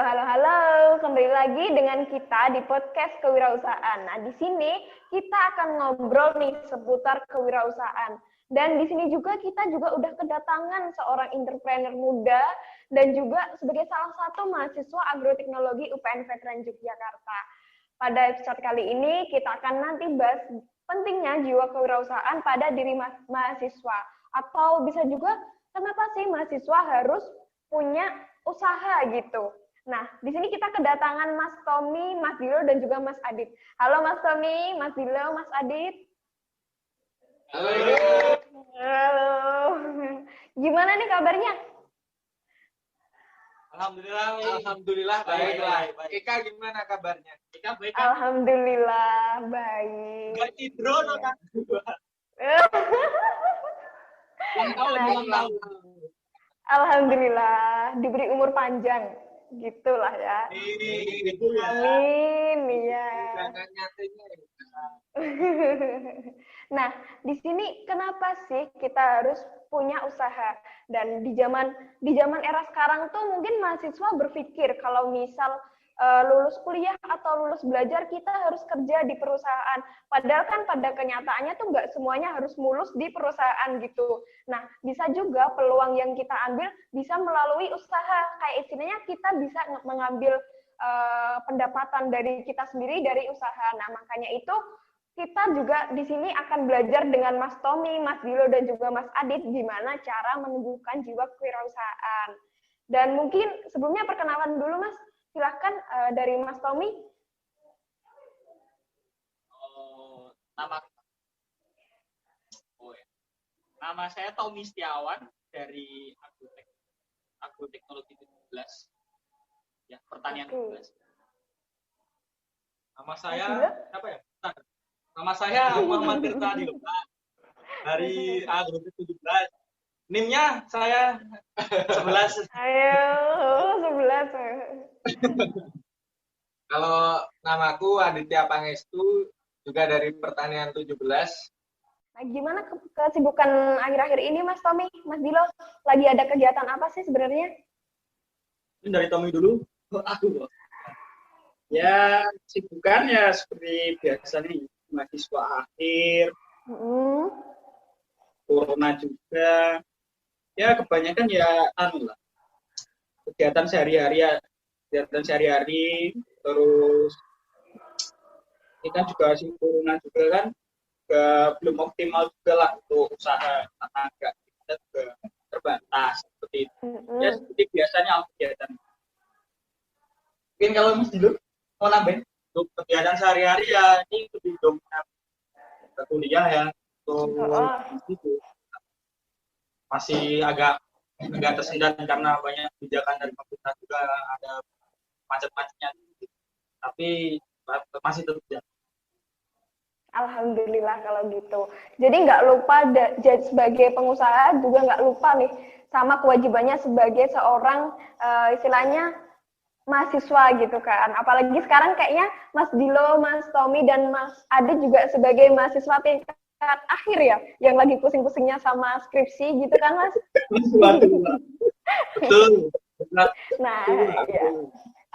Halo. Kembali lagi dengan kita di podcast kewirausahaan. Nah, di sini kita akan ngobrol nih seputar kewirausahaan. Dan di sini juga kita juga udah kedatangan seorang entrepreneur muda dan juga sebagai salah satu mahasiswa agroteknologi UPN Veteran Yogyakarta. Pada episode kali ini kita akan nanti bahas pentingnya jiwa kewirausahaan pada diri mahasiswa. Atau bisa juga kenapa sih mahasiswa harus punya usaha gitu. Nah, di sini kita kedatangan Mas Tommy, Mas Dilo, dan juga Mas Adit. Halo Mas Tommy, Mas Dilo, Mas Adit. Halo. Halo. Gimana nih kabarnya? Alhamdulillah baik. Ika gimana kabarnya? Ika baik kan? Alhamdulillah baik. Gak tidur kan? Tahun. Alhamdulillah diberi umur panjang. Gitulah ya. Amin, iya. Nah, di sini kenapa sih kita harus punya usaha? Dan di zaman era sekarang tuh mungkin mahasiswa berpikir kalau misal lulus kuliah atau lulus belajar kita harus kerja di perusahaan. Padahal kan pada kenyataannya tuh nggak semuanya harus mulus di perusahaan gitu. Nah, bisa juga peluang yang kita ambil bisa melalui usaha. Kayak istilahnya kita bisa mengambil pendapatan dari kita sendiri dari usaha. Nah, makanya itu kita juga di sini akan belajar dengan Mas Tommy, Mas Dilo, dan juga Mas Adit gimana cara menumbuhkan jiwa kewirausahaan. Dan mungkin sebelumnya perkenalan dulu, Mas. Silahkan dari Mas Tommy. Nama saya Tommy Setiawan dari Agroteknologi 17. Ya, pertanian 17. Nama saya apa ya? Nama saya Muhammad Tirta Dilupa dari Agroteknologi 17. NIM-nya saya 11. Ayo, 11. Kalau namaku Aditya Pangestu, juga dari Pertanian 17. Nah, gimana kesibukan akhir-akhir ini, Mas Tommy, Mas Dilo? Lagi ada kegiatan apa sih sebenarnya? Ini dari Tommy dulu. Aku. Ya, kesibukan ya seperti biasa nih, mahasiswa akhir. Corona juga. Ya, kebanyakan ya lah. Kegiatan sehari-hari, terus ini kan juga si corona juga kan belum optimal juga lah untuk usaha tenaga kita juga terbatas seperti itu. Ya seperti biasanya kegiatan. Mungkin kalau Mas Dilo mau nambahin untuk kegiatan sehari-hari ya ini lebih dominan kuliah ya untuk itu masih agak tersendat karena banyak kebijakan dari pemerintah juga ada macet-macetnya, tapi masih tetap jalan. Alhamdulillah kalau gitu. Jadi nggak lupa sebagai pengusaha juga nggak lupa nih sama kewajibannya sebagai seorang istilahnya mahasiswa gitu kan. Apalagi sekarang kayaknya Mas Dilo, Mas Tommy, dan Mas Adit juga sebagai mahasiswa tingkat akhir ya, yang lagi pusing-pusingnya sama skripsi gitu kan, Mas? Betul. Nah, ya.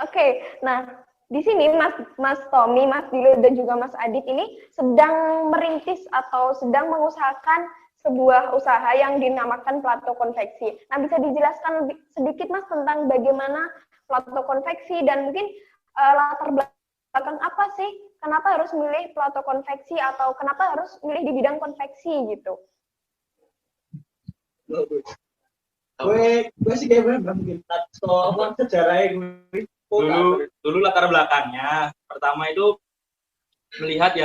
Oke. Nah, di sini Mas Tommy, Mas Dilo, dan juga Mas Adit ini sedang merintis atau sedang mengusahakan sebuah usaha yang dinamakan Plato Konveksi. Nah, bisa dijelaskan sedikit, Mas, tentang bagaimana Plato Konveksi dan mungkin latar belakang apa sih? Kenapa harus milih Plato Konveksi atau kenapa harus milih di bidang konveksi gitu? Gue sih kayak mungkin soal sejarahnya gue. Dulu latar belakangnya pertama itu melihat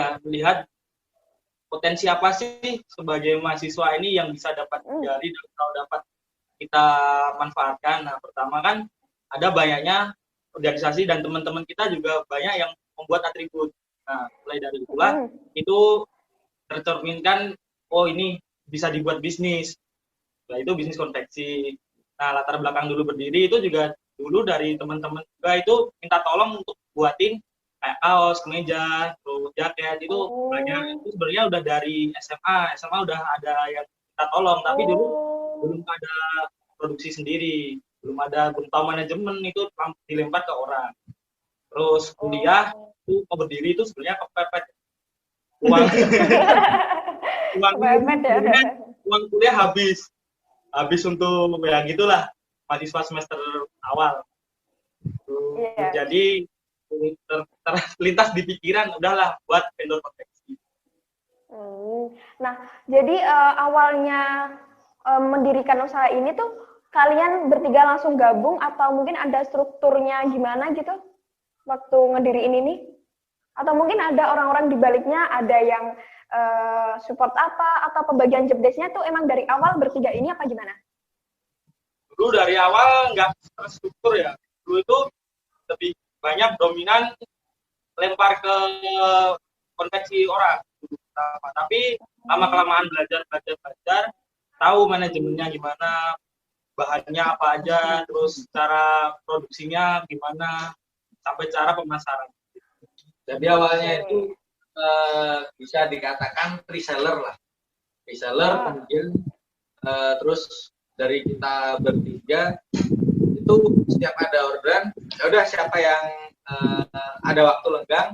potensi apa sih sebagai mahasiswa ini yang bisa dapat dari atau dapat kita manfaatkan. Nah, pertama kan ada banyaknya organisasi dan teman-teman kita juga banyak yang membuat atribut. Nah, mulai dari itulah itu tercerminkan, oh ini bisa dibuat bisnis. Nah, itu bisnis konveksi. Nah, latar belakang dulu berdiri itu juga dulu dari teman-teman juga itu minta tolong untuk buatin kayak kaos, kemeja, terus jaket itu banyak. Itu sebenarnya udah dari SMA udah ada yang minta tolong, tapi dulu belum ada produksi sendiri. belum tahu manajemen, itu dilempar ke orang. Terus kuliah itu mau berdiri itu sebenarnya kepepet uang uang kuliah habis untuk ya gitulah, mahasiswa semester awal. Jadi terlintas di pikiran udahlah buat vendor konveksi. Nah, jadi awalnya mendirikan usaha ini tuh kalian bertiga langsung gabung atau mungkin ada strukturnya gimana gitu waktu ngediriin ini? Atau mungkin ada orang-orang di baliknya, ada yang support apa, atau pembagian job desk-nya tuh emang dari awal bertiga ini apa gimana? Dulu dari awal nggak terstruktur ya. Dulu itu lebih banyak dominan lempar ke konveksi orang. Tapi lama-kelamaan belajar, tahu manajemennya gimana, bahannya apa aja, terus cara produksinya gimana, sampai cara pemasaran. Jadi awalnya itu bisa dikatakan reseller lah. Reseller kemudian terus dari kita bertiga itu setiap ada orderan, ya udah siapa yang ada waktu lenggang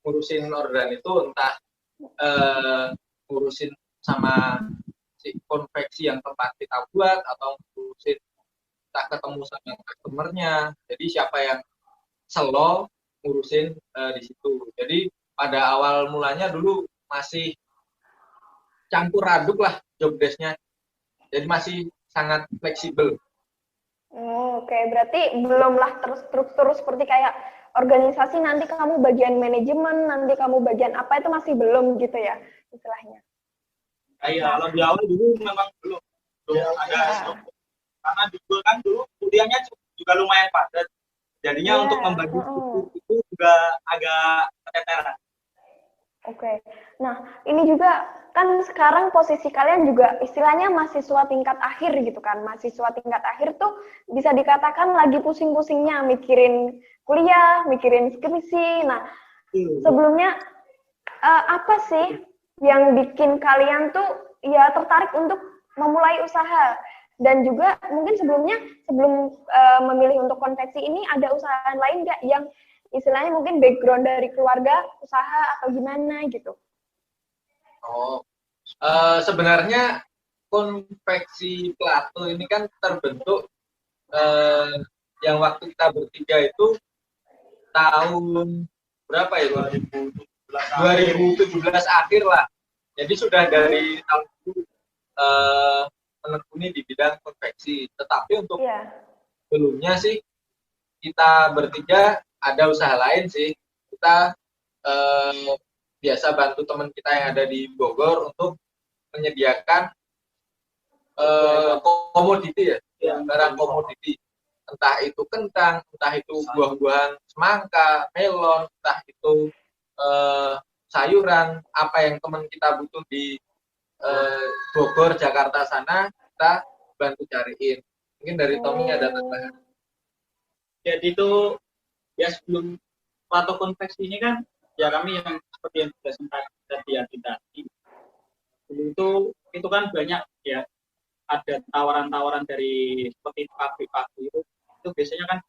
ngurusin orderan itu, entah ngurusin sama si konveksi yang tempat kita buat atau ngurusin kita ketemu sama customer-nya. Jadi siapa yang slow ngurusin di situ. Jadi pada awal mulanya dulu masih campur aduk lah job desk-nya. Jadi masih sangat fleksibel. Oke, berarti belumlah terstruktur seperti kayak organisasi nanti kamu bagian manajemen, nanti kamu bagian apa, itu masih belum gitu ya istilahnya. Iya, kalau di awal dulu memang belum ada struktur. Karena juga kan dulu kuliahnya juga lumayan padat. Jadinya untuk membagi itu juga agak keteteran. Oke. Nah, ini juga kan sekarang posisi kalian juga istilahnya mahasiswa tingkat akhir gitu kan. Mahasiswa tingkat akhir tuh bisa dikatakan lagi pusing-pusingnya mikirin kuliah, mikirin skripsi. Nah, sebelumnya apa sih yang bikin kalian tuh ya tertarik untuk memulai usaha? Dan juga mungkin sebelum memilih untuk konveksi ini ada usaha lain nggak yang istilahnya mungkin background dari keluarga, usaha atau gimana gitu? Sebenarnya konveksi Plato ini kan terbentuk yang waktu kita bertiga itu tahun berapa ya, 2017 akhir lah. Jadi sudah dari tahun itu menekuni di bidang konveksi. Tetapi untuk sebelumnya sih kita bertiga ada usaha lain sih. Kita biasa bantu teman kita yang ada di Bogor untuk menyediakan komoditi ya, barang komoditi. Entah itu kentang, entah itu buah-buahan semangka, melon, entah itu sayuran, apa yang teman kita butuh di Bogor, Jakarta sana, kita bantu cariin. Mungkin dari Tommy ada tambahan. Jadi itu ya sebelum Plato konveksi ini kan ya kami yang seperti yang sudah sempat tadi dulu itu kan banyak ya, ada tawaran-tawaran dari seperti pabrik-pabrik itu biasanya kan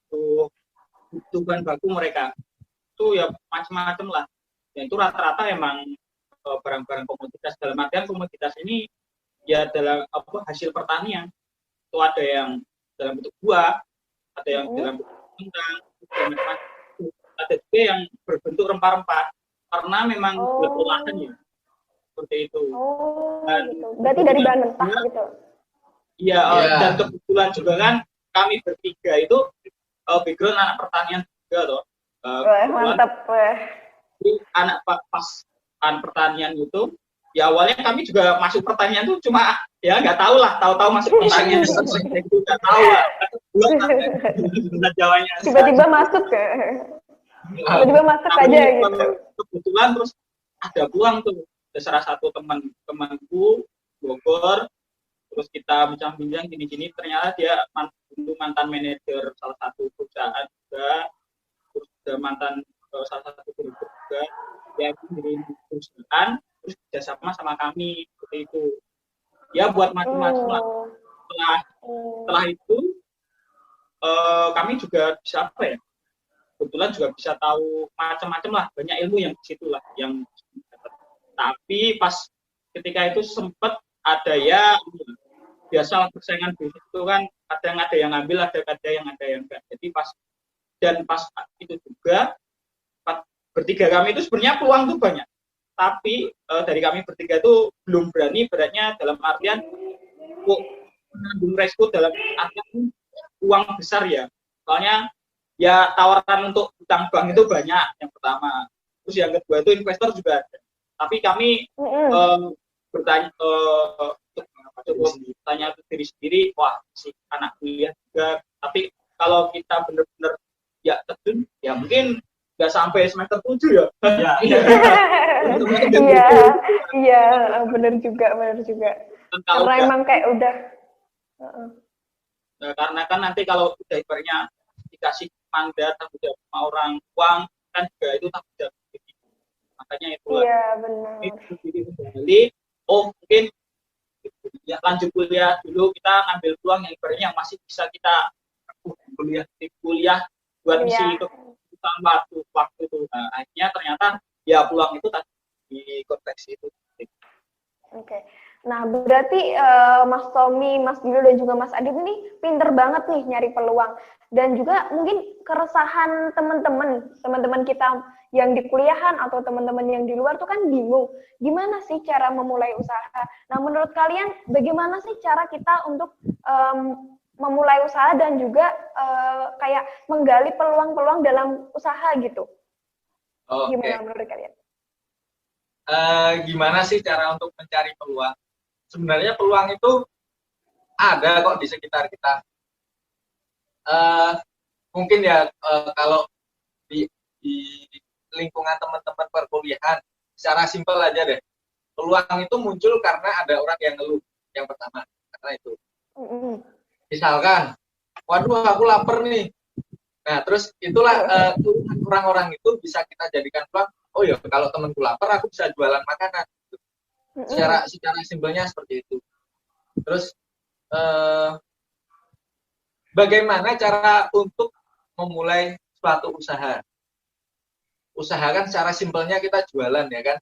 butuh bahan baku mereka itu ya macam-macam lah. Dan itu rata-rata emang barang-barang komoditas, dalam artian komoditas ini ya dalam hasil pertanian. Itu ada yang dalam bentuk buah, ada yang dalam bentuk kentang, ada juga yang berbentuk rempah-rempah karena memang olahan ya seperti itu. Gitu. Berarti dari bahan mentah gitu. Iya, dan kebetulan juga kan kami bertiga itu background anak pertanian juga toh. Mantap. Anak pas pertanian itu ya awalnya kami juga masuk pertanian tuh cuma ya nggak tahu lah, tahu-tahu masuk pertanian itu nggak tahu lah. Jawanya tiba-tiba masuk aja gitu. Kebetulan terus ada peluang tuh ada salah satu temanku Bogor, terus kita bincang-bincang gini-gini, ternyata dia mantan manajer salah satu perusahaan juga, terus juga mantan salah satu direktur juga, dia di perusahaan, terus kerjasama sama kami seperti itu. Ya buat macam-macam lah. Setelah itu kami juga bisa apa ya? Kebetulan juga bisa tahu macam-macam lah, banyak ilmu yang di situ lah yang dapat. Tapi pas ketika itu sempat ada ya biasa persaingan bisnis itu kan kadang ada yang ngambil, ada yang enggak. Jadi pas itu juga bertiga kami itu sebenarnya peluang tuh banyak. Tapi dari kami bertiga itu belum berani, beratnya dalam artian menanggung resiko dalam artian uang besar ya. Soalnya ya tawaran untuk utang bank itu banyak yang pertama. Terus yang kedua itu investor juga ada. Tapi kami bertanya coba tanya ke diri sendiri, wah si anak kuliah juga. Tapi kalau kita benar-benar ya terjun, ya mungkin nggak sampai semester 7 ya. Iya, benar juga. Karena emang kayak udah. Karena kan nanti kalau udah ibaratnya dikasih mandat tanggung jawab sama orang uang kan juga itu tanggung jawab. Makanya itu benar. Kembali, mungkin ya lanjut kuliah dulu, kita ambil peluang yang ibaratnya yang masih bisa kita kuliah buat isi kebutuhan waktu itu. Nah, akhirnya ternyata ya peluang itu tadi di konveksi itu. Oke. Nah, berarti Mas Tommy, Mas Gilo, dan juga Mas Adit ini pinter banget nih nyari peluang. Dan juga mungkin keresahan teman-teman kita yang di kuliahan atau teman-teman yang di luar tuh kan bingung. Gimana sih cara memulai usaha? Nah, menurut kalian bagaimana sih cara kita untuk memulai usaha dan juga kayak menggali peluang-peluang dalam usaha gitu? Gimana menurut kalian? Gimana sih cara untuk mencari peluang? Sebenarnya peluang itu ada kok di sekitar kita. Mungkin ya kalau di lingkungan teman-teman perkuliahan, secara simpel aja deh. Peluang itu muncul karena ada orang yang ngeluh, yang pertama. Karena itu. Misalkan, waduh aku lapar nih. Nah, terus itulah orang-orang itu bisa kita jadikan peluang. Oh ya, kalau temanku lapar, aku bisa jualan makanan. Secara simpelnya seperti itu. Terus bagaimana cara untuk memulai suatu usaha? Usaha kan secara simpelnya kita jualan ya kan?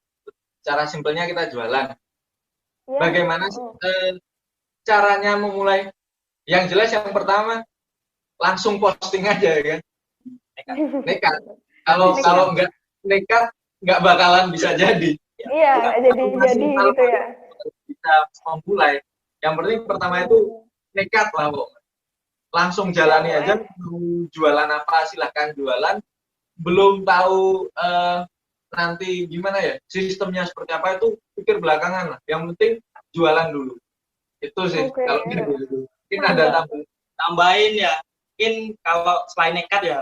Cara simpelnya kita jualan. Bagaimana caranya memulai? Yang jelas yang pertama langsung posting aja ya kan? Nekat. Kalau nggak nekat nggak bakalan bisa jadi. Iya, jadi gitu ya. Bisa memulai. Yang penting pertama itu nekat lah, Bu. Langsung jalani aja. Jualan apa silahkan jualan. Belum tahu nanti gimana ya sistemnya seperti apa itu pikir belakangan lah. Yang penting jualan dulu. Itu sih kalau gitu. Mungkin ada tambahin ya. Mungkin kalau selain nekat ya,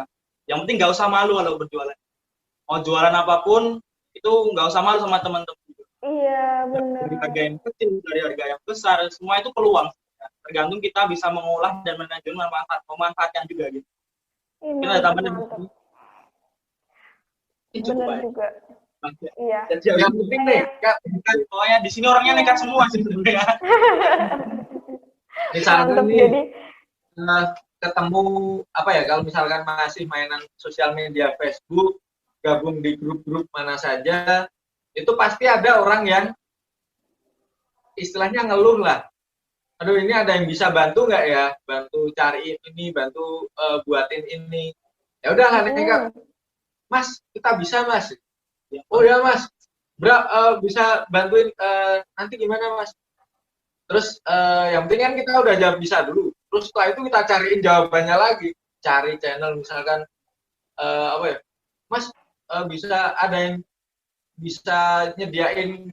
yang penting nggak usah malu kalau berjualan. Mau jualan apapun itu nggak usah malu sama teman-teman. Iya, benar. Dari harga yang kecil, dari harga yang besar, semua itu peluang. Tergantung kita bisa mengolah dan memanfaatkan juga gitu. Kita tambahin. Benar juga. Iya. Yang penting nekat. Pokoknya di sini orangnya nekat semua sebenarnya. Misalnya nih ketemu apa ya, kalau misalkan masih mainan sosial media Facebook, gabung di grup-grup mana saja, itu pasti ada orang yang istilahnya ngeluh lah. Aduh, ini ada yang bisa bantu nggak ya? Bantu cariin ini, bantu buatin ini. Ya udahlah nekat. Mas, kita bisa Mas. Oh ya Mas, bisa bantuin nanti gimana Mas? Terus yang penting kan kita udah jawab bisa dulu. Terus setelah itu kita cariin jawabannya lagi. Cari channel misalkan apa ya? Mas, bisa ada yang bisa nyediain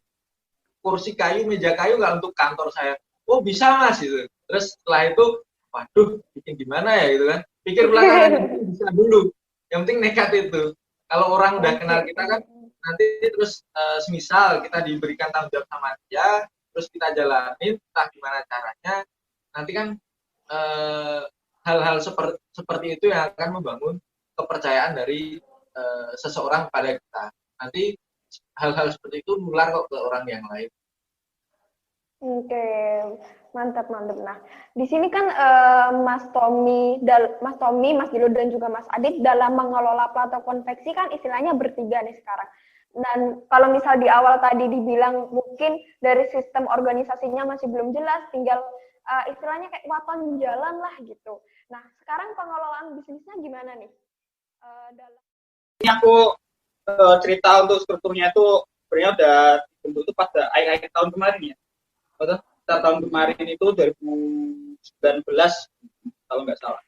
kursi kayu, meja kayu nggak untuk kantor saya? Oh bisa Mas itu. Terus setelah itu, waduh, bikin gimana ya gitu kan? Pikir belakangan bisa dulu. Yang penting nekat itu. Kalau orang udah kenal kita kan, nanti terus semisal kita diberikan tanggung jawab sama dia, terus kita jalanin, entah gimana caranya, nanti kan hal-hal seperti itu yang akan membangun kepercayaan dari seseorang pada kita. Nanti hal-hal seperti itu nular kok ke orang yang lain. Oke, Mantap, mantap. Nah, di sini kan Mas Tommy, Mas Dilo dan juga Mas Adit dalam mengelola Plato Konveksi kan istilahnya bertiga nih sekarang. Dan kalau misal di awal tadi dibilang mungkin dari sistem organisasinya masih belum jelas, tinggal istilahnya kayak waton jalan lah gitu. Nah, sekarang pengelolaan bisnisnya gimana nih? Ini aku cerita untuk strukturnya itu sebenarnya udah dibentuk itu pada akhir-akhir tahun kemarin ya. Betul? Tahun kemarin itu 2019 kalau nggak salah.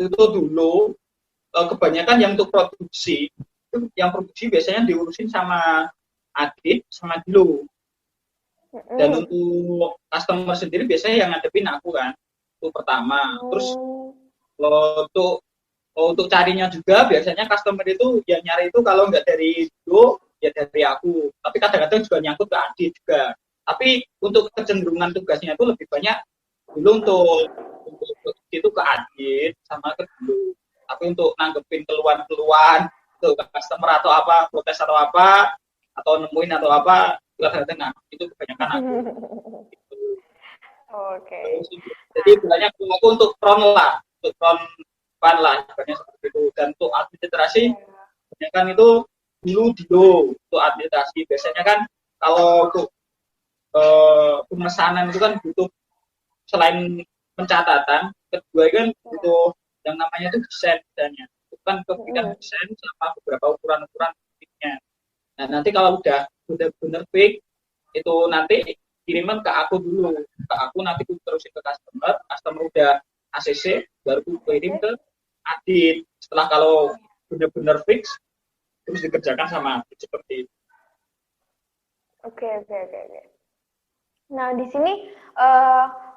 Itu dulu kebanyakan yang untuk produksi, itu yang produksi biasanya diurusin sama Adit sama Dilo. Dan untuk customer sendiri biasanya yang ngadepin aku kan. Itu pertama. Terus untuk carinya juga biasanya customer itu yang nyari itu kalau nggak dari Dilo ya dari aku. Tapi kadang-kadang juga nyangkut ke Adit juga. Tapi untuk kecenderungan tugasnya itu lebih banyak dulu untuk itu ke Adit sama ke Dilo. Tapi untuk nanggepin keluhan-keluhan ke customer atau apa, protes atau apa, atau nemuin atau apa, kadang-kadang itu kebanyakan aku. Gitu. Oke. Jadi banyak aku untuk front lah, untuk front ban lah, banyak seperti itu. Dan untuk administrasi, kebanyakan itu Dilo untuk administrasi. Biasanya kan kalau untuk pemesanan itu kan butuh selain pencatatan, kedua kan butuh yang namanya itu desain misalnya. Itu kan kebijakan desain sama beberapa ukuran-ukuran fitnya. Nah nanti kalau udah benar fix itu nanti kiriman ke aku dulu, ke aku nanti aku terusin ke customer udah ACC baru aku kirim ke Adit. Setelah kalau benar-benar fix terus dikerjakan sama Adit seperti itu. Oke. Nah, di sini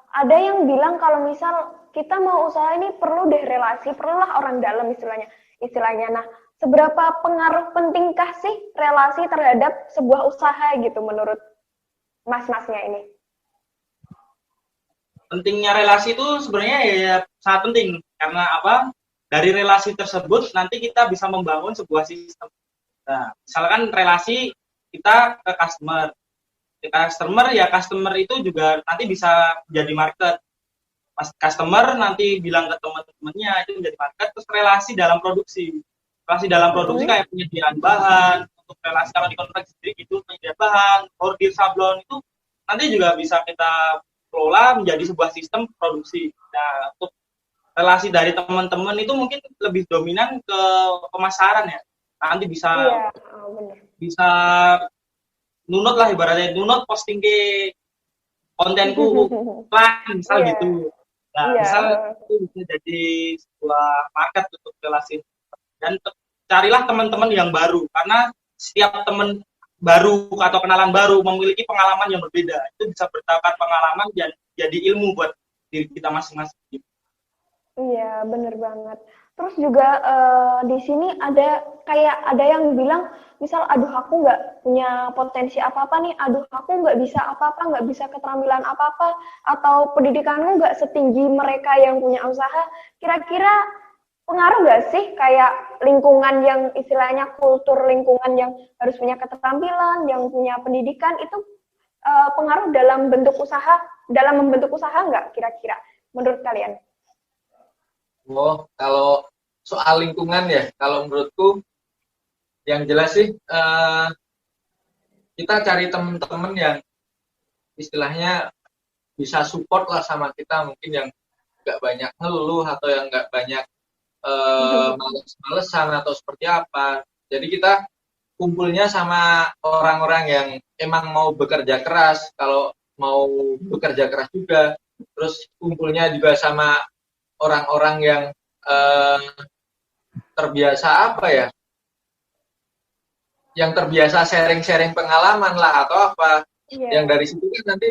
ada yang bilang kalau misal kita mau usaha ini perlu deh relasi, perlulah orang dalam istilahnya. Nah, seberapa pengaruh pentingkah sih relasi terhadap sebuah usaha gitu menurut mas-masnya ini? Pentingnya relasi itu sebenarnya ya sangat penting karena apa? Dari relasi tersebut nanti kita bisa membangun sebuah sistem. Nah, misalkan relasi kita ke customer itu juga nanti bisa jadi market. Mas customer nanti bilang ke teman-temannya itu menjadi market. Terus relasi dalam produksi kayak penyediaan bahan, untuk relasi kalau di konveksi sendiri itu penyediaan bahan, order sablon itu nanti juga bisa kita kelola menjadi sebuah sistem produksi. Nah, untuk relasi dari teman-teman itu mungkin lebih dominan ke pemasaran ya. Nanti bisa nunut lah ibaratnya, nunut posting ke kontenku misal gitu. Nah, misal itu bisa jadi sebuah market untuk relasi. Dan carilah teman-teman yang baru, karena setiap teman baru atau kenalan baru memiliki pengalaman yang berbeda. Itu bisa bertukar pengalaman dan jadi ilmu buat diri kita masing-masing. Iya, bener banget. Terus juga di sini ada yang bilang, misal aduh aku nggak punya potensi apa-apa nih, aduh aku nggak bisa apa-apa, nggak bisa keterampilan apa-apa, atau pendidikanku nggak setinggi mereka yang punya usaha. Kira-kira pengaruh nggak sih kayak lingkungan yang istilahnya kultur lingkungan yang harus punya keterampilan, yang punya pendidikan itu pengaruh dalam membentuk usaha nggak kira-kira menurut kalian? Oh, kalau soal lingkungan ya, kalau menurutku yang jelas sih kita cari teman-teman yang istilahnya bisa support lah sama kita, mungkin yang nggak banyak ngeluh atau yang nggak banyak males-malesan atau seperti apa. Jadi kita kumpulnya sama orang-orang yang emang mau bekerja keras, kalau mau bekerja keras juga. Terus kumpulnya juga sama orang-orang yang terbiasa apa ya? Yang terbiasa sharing-sharing pengalaman lah atau apa. Yang dari situ kan nanti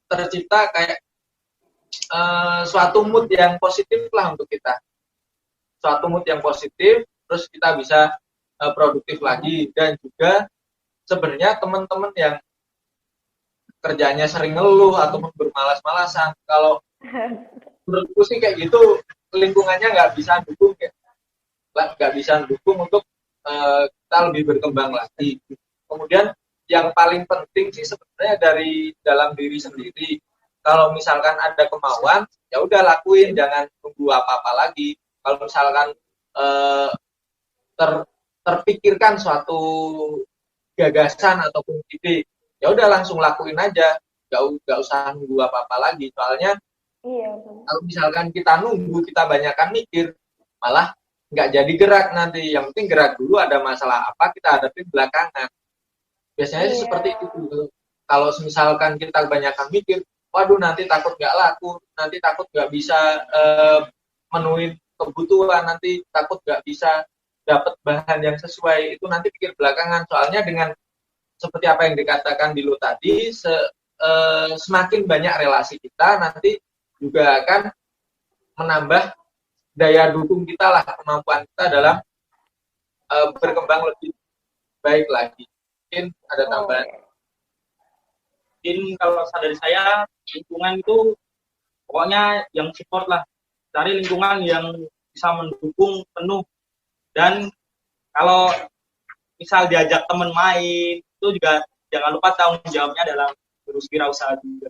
tercipta kayak suatu mood yang positif lah untuk kita. Suatu mood yang positif, terus kita bisa produktif lagi. Dan juga sebenarnya teman-teman yang kerjanya sering ngeluh atau bermalas-malasan, kalau menurutku sih kayak gitu lingkungannya nggak bisa dukung ya, nggak bisa dukung untuk kita lebih berkembang lagi. Kemudian yang paling penting sih sebenarnya dari dalam diri sendiri, kalau misalkan ada kemauan, ya udah lakuin, jangan tunggu apa-apa lagi. Kalau misalkan terpikirkan suatu gagasan ataupun ide, ya udah langsung lakuin aja, nggak usah nunggu apa-apa lagi. Soalnya kalau misalkan kita nunggu, kita banyakkan mikir, malah nggak jadi gerak nanti. Yang penting gerak dulu, ada masalah apa kita hadapin belakangan. Biasanya sih seperti itu. Kalau misalkan kita banyakkan mikir, waduh nanti takut nggak laku, nanti takut nggak bisa menuhin kebutuhan, nanti takut nggak bisa dapat bahan yang sesuai, itu nanti pikir belakangan. Soalnya dengan seperti apa yang dikatakan Dilo tadi, semakin banyak relasi kita, nanti juga akan menambah daya dukung kita lah, kemampuan kita dalam berkembang lebih baik lagi. Mungkin ada tambahan. Mungkin kalau dari saya, lingkungan itu pokoknya yang support lah. Cari lingkungan yang bisa mendukung penuh. Dan kalau misal diajak teman main, itu juga jangan lupa tanggung jawabnya dalam terus wirausaha juga.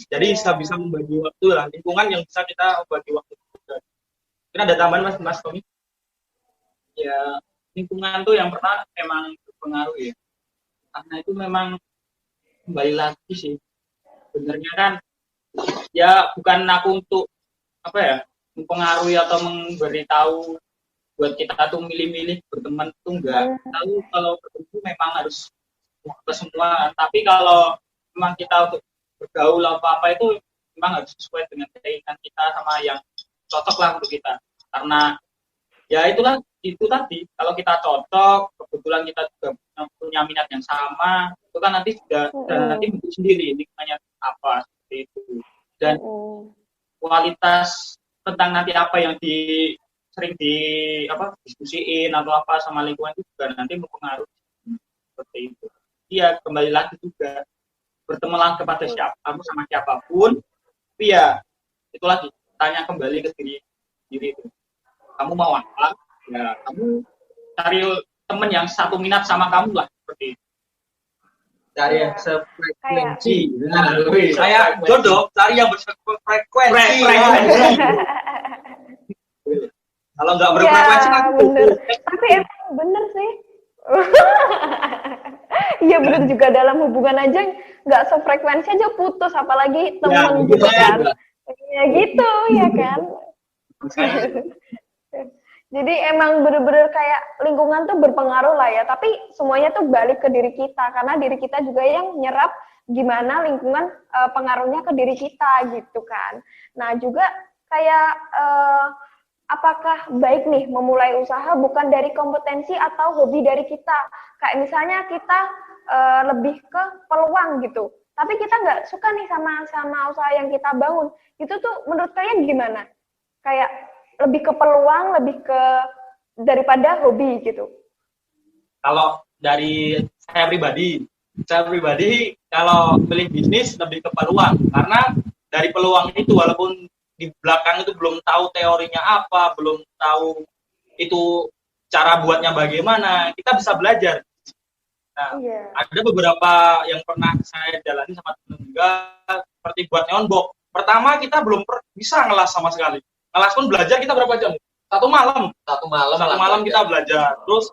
Jadi bisa membagi waktu lah. Lingkungan yang bisa kita bagi waktu juga. Mungkin ada tambahan Mas Tommy? Ya, lingkungan tuh yang pertama memang berpengaruh ya. Karena itu memang kembali lagi sih. Sebenarnya kan ya bukan aku untuk mempengaruhi atau memberitahu buat kita tuh milih-milih berteman tuh enggak. Tahu kalau bertemu memang harus ke semua. Tapi kalau memang kita untuk bergaul apa itu memang harus sesuai dengan keinginan kita sama yang cocok lah untuk kita. Karena ya itu tadi, kalau kita cocok, kebetulan kita juga punya minat yang sama, itu kan nanti sudah nanti bentuk sendiri lingkungannya apa seperti itu. Dan kualitas tentang nanti apa yang sering diskusiin atau apa sama lingkungan itu juga nanti mempengaruhi seperti itu. Iya, kembali lagi juga bertemanlah kepada kamu sama siapapun, tapi ya itu lagi, tanya kembali ke diri itu. Kamu mau apa? Ya kamu cari teman yang satu minat sama kamu lah, seperti itu. Cari yang sefrekuensi. Saya jodoh, cari yang berfrekuensi. Kalau nggak berfrekuensi kan bener. Tapi emang bener sih. Iya bener juga, dalam hubungan aja nggak sefrekuensi aja putus, apalagi teman gitu kan. Ya gitu ya kan. Jadi emang bener-bener kayak lingkungan tuh berpengaruh lah ya, tapi semuanya tuh balik ke diri kita, karena diri kita juga yang nyerap gimana lingkungan pengaruhnya ke diri kita gitu kan. Nah juga kayak apakah baik nih memulai usaha bukan dari kompetensi atau hobi dari kita, kayak misalnya kita lebih ke peluang gitu, tapi kita nggak suka nih sama usaha yang kita bangun, itu tuh menurut kalian gimana? Kayak lebih ke peluang, lebih ke daripada hobi gitu. Kalau dari saya pribadi kalau pilih bisnis lebih ke peluang, karena dari peluang itu walaupun di belakang itu belum tahu teorinya apa, belum tahu itu cara buatnya bagaimana, kita bisa belajar. Nah, ada beberapa yang pernah saya jalani sama teman juga, seperti buat neon box. Pertama kita belum bisa ngelas sama sekali. Ngelas pun belajar kita berapa jam? Satu malam kita belajar. Terus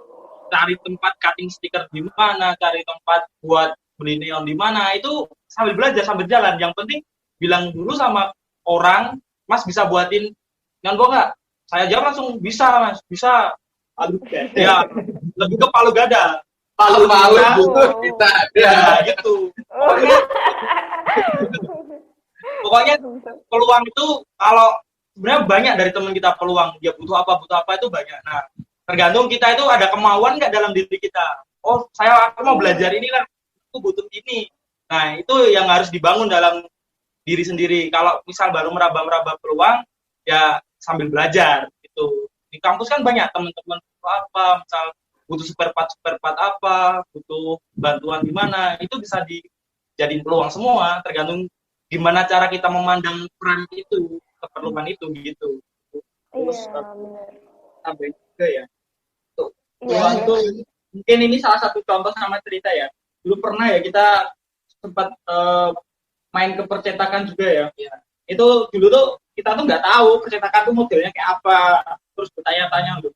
cari tempat cutting stiker di mana, cari tempat buat beli neon di mana, itu sambil belajar sambil jalan. Yang penting bilang dulu sama orang, Mas bisa buatin neon box nggak? Saya jawab langsung bisa Mas, bisa. Aduh, ya lebih ke palu gada. Palu kita ya gitu. Pokoknya peluang itu kalau sebenarnya banyak dari teman kita peluang, dia butuh apa itu banyak. Nah, tergantung kita itu ada kemauan nggak dalam diri kita. Oh, aku mau belajar ini lah, aku butuh ini. Nah, itu yang harus dibangun dalam diri sendiri. Kalau misal baru meraba-meraba peluang, ya sambil belajar gitu. Di kampus kan banyak teman-teman apa, misal butuh spare part apa, butuh bantuan di mana, itu bisa dijadiin peluang semua, tergantung gimana cara kita memandang peran itu, keperluan itu gitu. Terus sampai juga ya. Tuh, peluang itu mungkin ini salah satu contoh sama cerita ya. Dulu pernah ya kita sempat main ke percetakan juga ya. Itu dulu tuh kita tuh nggak tahu percetakan tuh modelnya kayak apa, terus bertanya-tanya loh,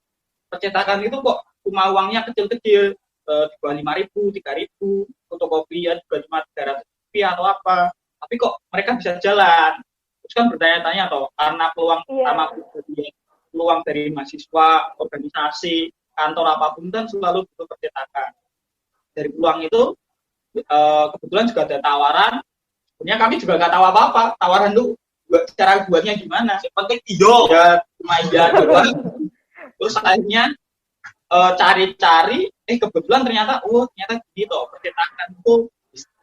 percetakan itu kok cuma uangnya kecil-kecil, di bawah 5.000, 3.000, fotokopi ya juga cuma 300 rupiah atau apa, tapi kok mereka bisa jalan. Terus kan bertanya-tanya toh, karena peluang utama peluang dari mahasiswa, organisasi, kantor apapun kan selalu butuh percetakan. Dari peluang itu kebetulan juga ada tawaran. Sebenarnya kami juga nggak tahu apa-apa, tawaran tuh cara buatnya gimana. Yang penting ya cuma doang. Terus akhirnya cari-cari, kebetulan ternyata gini toh, percetakan itu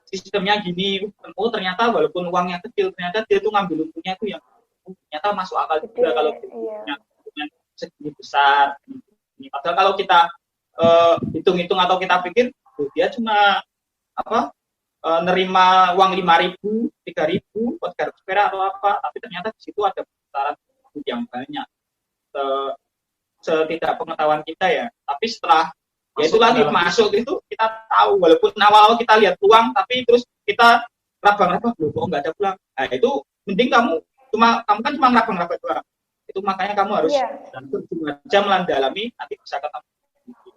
sistemnya gini. Ternyata walaupun uangnya kecil, ternyata dia tuh ngambil untungnya tuh yang ternyata masuk akal juga kalau dengan segini besar. Padahal kalau kita hitung-hitung atau kita pikir, dia cuma nerima uang 5.000, 3.000, 300 perak atau apa, tapi ternyata di situ ada besaran yang banyak. Setidak pengetahuan kita ya, tapi setelah ya itu lagi masuk itu kita tahu, walaupun awal-awal kita lihat peluang, tapi terus kita rabang-rabang loh, kok nggak ada peluang. Nah itu mending kamu kan cuma rabang-rabang doang. Itu makanya kamu harus berdua jam mendalami, nanti bisa ketemu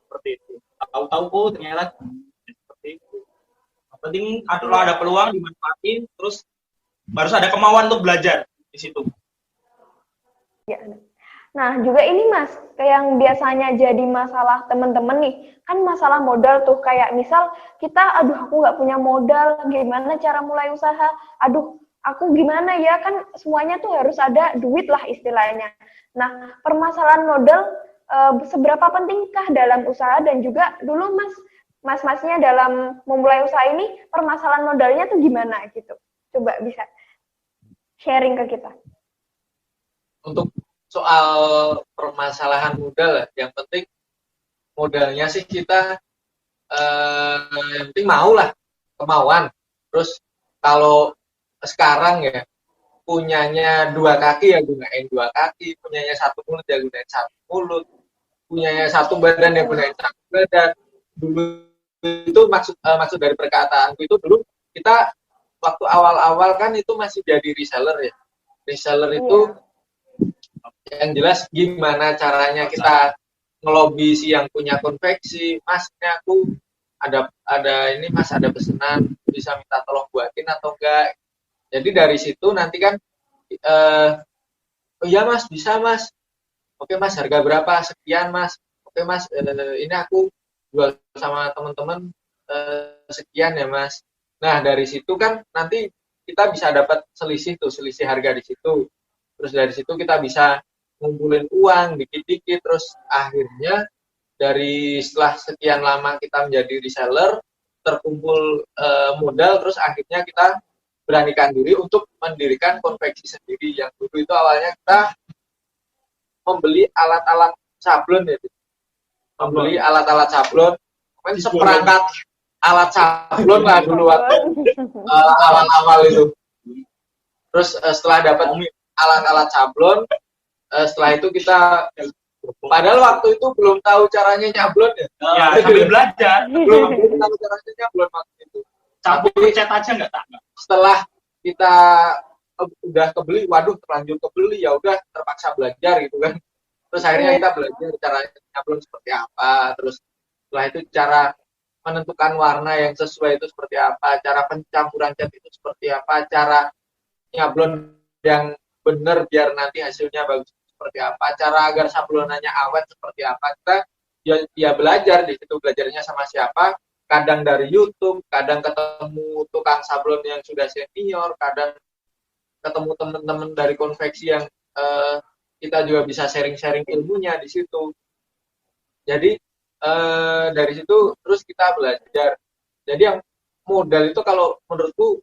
seperti itu. Tahu-tahu ternyata seperti itu. Yang penting kalau ada peluang dimanfaatin, terus harus ada kemauan untuk belajar di situ. Ya. Nah, juga ini Mas, yang biasanya jadi masalah teman-teman nih, kan masalah modal tuh, kayak misal kita, aku nggak punya modal, gimana cara mulai usaha, aku gimana ya, kan semuanya tuh harus ada duit lah istilahnya. Nah, permasalahan modal, seberapa pentingkah dalam usaha, dan juga dulu mas-masnya dalam memulai usaha ini, permasalahan modalnya tuh gimana gitu. Coba bisa sharing ke kita. Untuk soal permasalahan modal, yang penting modalnya sih kita yang penting mau lah, kemauan. Terus kalau sekarang ya punyanya 2 kaki ya gunain 2 kaki, punyanya 1 mulut ya gunain 1 mulut, punyanya 1 badan ya gunain 1 badan. Dulu itu maksud dari perkataanku itu, dulu kita waktu awal-awal kan itu masih jadi reseller ya. Reseller itu yang jelas gimana caranya kita ngelobi si yang punya konveksi, Mas ini aku ada ini Mas, ada pesanan, bisa minta tolong buatin atau enggak. Jadi dari situ nanti kan oh iya Mas, bisa Mas, oke Mas, harga berapa, sekian Mas, oke Mas, ini aku jual sama teman-teman sekian ya Mas. Nah dari situ kan nanti kita bisa dapat selisih harga di situ. Terus dari situ kita bisa ngumpulin uang dikit-dikit, terus akhirnya dari setelah sekian lama kita menjadi reseller, terkumpul modal, terus akhirnya kita beranikan diri untuk mendirikan konveksi sendiri. Yang dulu itu awalnya kita membeli alat-alat sablon ya, membeli alat-alat sablon, seperangkat alat sablon lah dulu waktu awal-awal itu. Terus setelah dapat alat-alat sablon, setelah itu kita, padahal waktu itu belum tahu caranya nyablon ya. Sambil belajar. Belum tahu caranya nyablon waktu itu. Campur cat aja nggak tahu. Setelah kita udah kebeli, waduh terlanjur kebeli, ya udah terpaksa belajar gitu kan. Terus akhirnya kita belajar cara nyablon seperti apa. Terus setelah itu cara menentukan warna yang sesuai itu seperti apa, cara pencampuran cat itu seperti apa, cara nyablon yang benar biar nanti hasilnya bagus seperti apa, cara agar sablonannya awet seperti apa. Kita ya belajar di situ, belajarnya sama siapa, kadang dari YouTube, kadang ketemu tukang sablon yang sudah senior, kadang ketemu teman-teman dari konveksi yang kita juga bisa sharing-sharing ilmunya di situ. Jadi dari situ terus kita belajar. Jadi yang modal itu kalau menurutku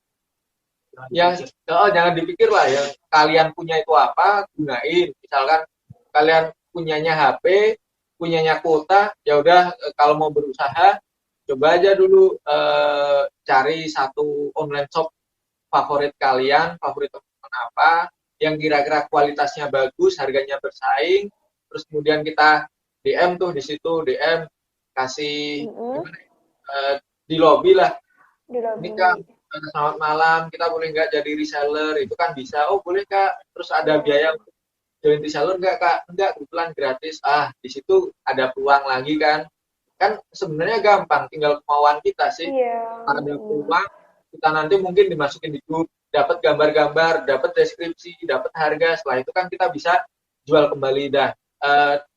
yang jangan dipikir lah, yang kalian punya itu apa, gunain. Misalkan kalian punyanya HP, punyanya kuota, ya udah kalau mau berusaha coba aja dulu cari satu online shop favorit kalian, favorit teman apa yang kira-kira kualitasnya bagus, harganya bersaing. Terus kemudian kita DM tuh di situ, DM kasih di lobby lah. Ini kan selamat malam, kita boleh nggak jadi reseller? Itu kan bisa. Oh boleh Kak. Terus ada biaya untuk join reseller nggak Kak? Enggak, kebetulan gratis. Di situ ada peluang lagi kan. Kan sebenarnya gampang, tinggal kemauan kita sih. Iya. Ada peluang, kita nanti mungkin dimasukin di grup, dapat gambar-gambar, dapat deskripsi, dapat harga. Setelah itu kan kita bisa jual kembali dah.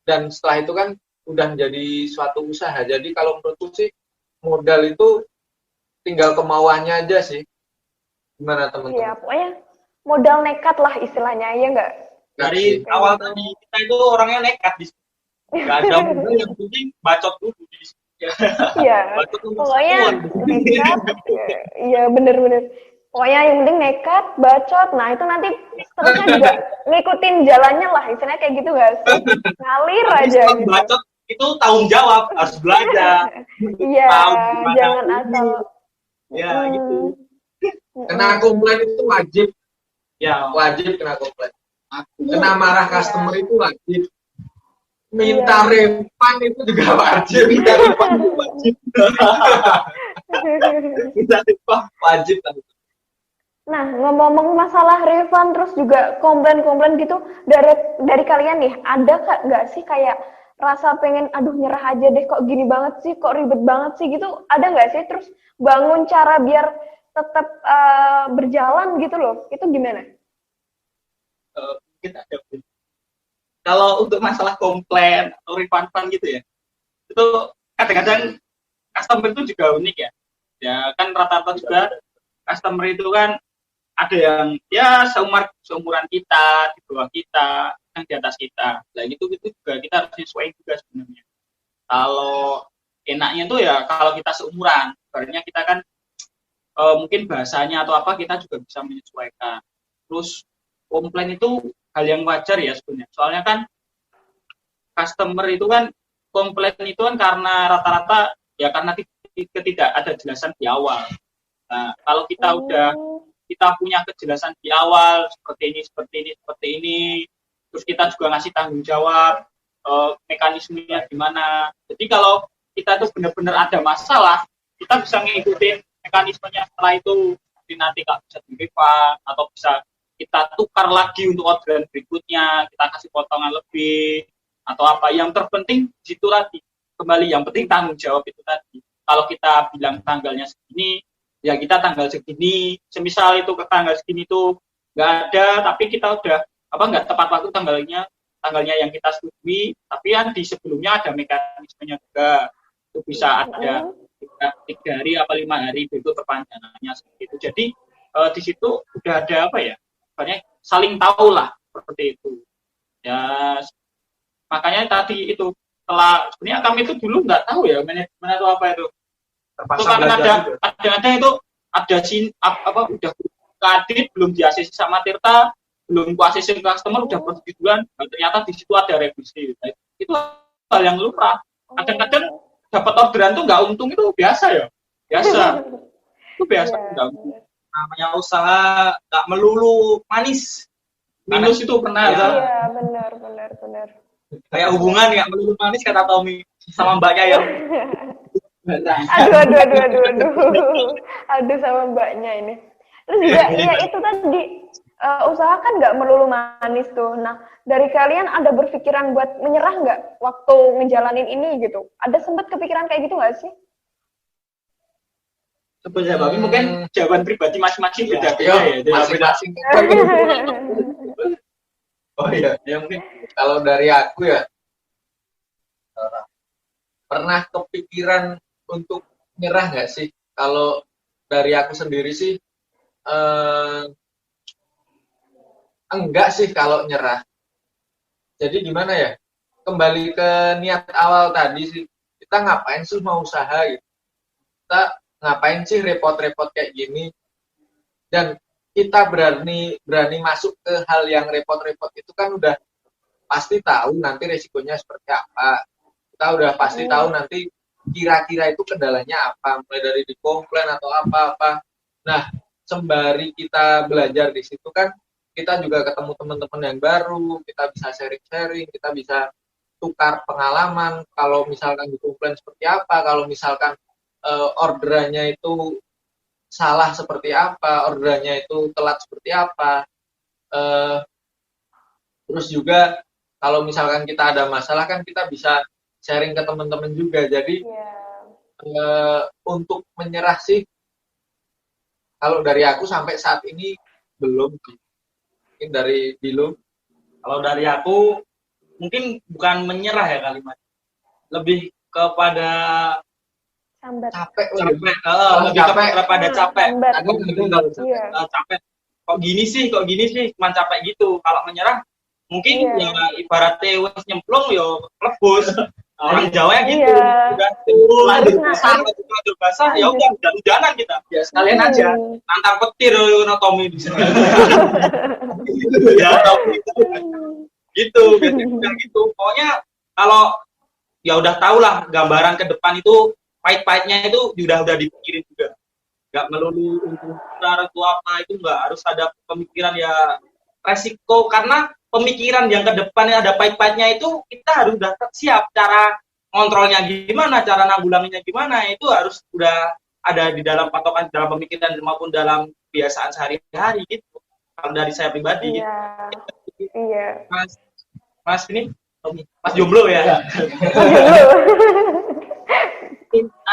Dan setelah itu kan udah menjadi suatu usaha. Jadi kalau menurutku sih modal itu tinggal kemauannya aja sih. Gimana teman-teman? Iya, pokoknya modal nekat lah istilahnya, ya nggak? Dari awal tadi kita itu orangnya nekat di sini. Nggak ada modal, yang penting bacot dulu di sini. Iya, Bacot nomor pokoknya satu. nekat. Iya, bener-bener. Pokoknya yang penting nekat, bacot. Nah, itu nanti seterusnya juga ngikutin jalannya lah, istilahnya kayak gitu nggak sih? Ngalir Tapi aja setelah gitu. bacot itu tanggung jawab, harus belajar. Iya, Tahu gimana jangan ini. asal. Ya gitu. Kena komplain itu wajib Ya, kena komplain. Kena marah customer itu wajib. Minta refund itu juga wajib. minta refund itu wajib. Minta refund Wajib. Nah, ngomong-ngomong masalah refund terus juga komplain-komplain gitu dari kalian nih, ada nggak sih kayak rasa pengen aduh nyerah aja deh, kok gini banget sih, kok ribet banget sih gitu, ada nggak sih? Terus bangun cara biar tetap berjalan gitu loh, itu gimana? mungkin ada. Kalau untuk masalah komplain atau refund gitu ya, itu kadang-kadang customer itu juga unik ya. Ya kan rata-rata juga customer itu kan ada yang ya seumuran kita, di bawah kita, yang di atas kita. Nah itu juga kita harus sesuai juga sebenarnya. Kalau enaknya tuh ya kalau kita seumuran, sebenarnya kita kan mungkin bahasanya atau apa kita juga bisa menyesuaikan. Terus komplain itu hal yang wajar ya sebenarnya. Soalnya kan customer itu kan komplain itu kan karena rata-rata ya karena tidak ada jelasan di awal. Nah, kalau kita punya kejelasan di awal seperti ini, terus kita juga ngasih tanggung jawab mekanismenya gimana. Jadi kalau kita tuh benar-benar ada masalah, kita bisa ngikutin mekanismenya. Setelah itu nanti bisa di-refund atau bisa kita tukar lagi untuk orderan berikutnya, kita kasih potongan lebih atau apa. Yang terpenting di situ tadi kembali, yang penting tanggung jawab itu tadi. Kalau kita bilang tanggalnya segini, ya kita tanggal segini. Semisal itu ke tanggal segini itu nggak ada, tapi kita udah nggak tepat waktu tanggalnya yang kita setujui, tapi kan di sebelumnya ada mekanismenya juga. Itu bisa ada 3 hari apa 5 hari itu perpanjangannya seperti itu. Jadi di situ udah ada banyak saling tahu lah seperti itu. Ya makanya tadi itu sebenarnya kami itu dulu nggak tahu ya manajemen atau apa itu. Itu karena kadang-kadang itu ada udah kadit belum di ACC sama Tirta, belum ku ACC customer udah persetujuan, ternyata di situ ada revisi. Nah, itu hal yang lumrah. Kadang-kadang dapat orderan tuh nggak untung, itu biasa ya. Itu biasa nggak untung. Namanya usaha nggak melulu manis. Minus itu pernah. Iya, benar. Kayak hubungan nggak melulu manis kata Tommy sama mbaknya yang aduh sama mbaknya ini. Terus juga ya itu tadi usaha kan nggak melulu manis tuh. Nah dari kalian ada berpikiran buat menyerah nggak waktu ngejalanin ini gitu? Ada sempat kepikiran kayak gitu nggak sih? Sebenarnya Babi mungkin jawaban pribadi masing-masing beda ya. Masing-masing. Oh iya, mungkin kalau dari aku ya pernah kepikiran untuk nyerah nggak sih? Kalau dari aku sendiri sih enggak sih kalau nyerah. Jadi gimana ya? Kembali ke niat awal tadi sih. Kita ngapain sih mau usaha gitu? Kita ngapain sih repot-repot kayak gini? Dan kita berani masuk ke hal yang repot-repot itu kan udah pasti tahu nanti resikonya seperti apa. Kita udah pasti tahu nanti kira-kira itu kendalanya apa, mulai dari dikomplain atau apa-apa. Nah, sembari kita belajar di situ kan kita juga ketemu teman-teman yang baru, kita bisa sharing-sharing, kita bisa tukar pengalaman. Kalau misalkan dikomplain seperti apa, kalau misalkan orderannya itu salah seperti apa, orderannya itu telat seperti apa. Terus juga kalau misalkan kita ada masalah kan kita bisa sharing ke teman-teman juga. Jadi untuk menyerah sih, kalau dari aku sampai saat ini belum. Mungkin dari Bilo. Kalau dari aku mungkin bukan menyerah ya kalimat, lebih kepada capek. Lebih kepada capek. Iya. Capek. Kok gini sih, cuma capek gitu. Kalau menyerah mungkin ya ibaratnya wes nyemplung yo lebus. Orang Jawa ya gitu, udah turun lanjut basah, ya udah hujan-hujanan kita. Ya sekalian aja nantang petir Tommy di sini. Ya tahu gitu, biasanya gitu. Pokoknya kalau ya udah tau lah gambaran ke depan itu pahit-pahitnya itu udah dipikirin juga. Nggak melulu untuk cara itu apa, itu nggak harus ada pemikiran ya resiko, karena pemikiran yang ke depan yang ada pahit-pahitnya itu kita harus udah siap, cara kontrolnya gimana, cara nanggulanginya gimana, itu harus udah ada di dalam patokan, dalam pemikiran maupun dalam kebiasaan sehari-hari gitu. Kalau dari saya pribadi gitu. Iya. Mas ini Mas jomblo ya.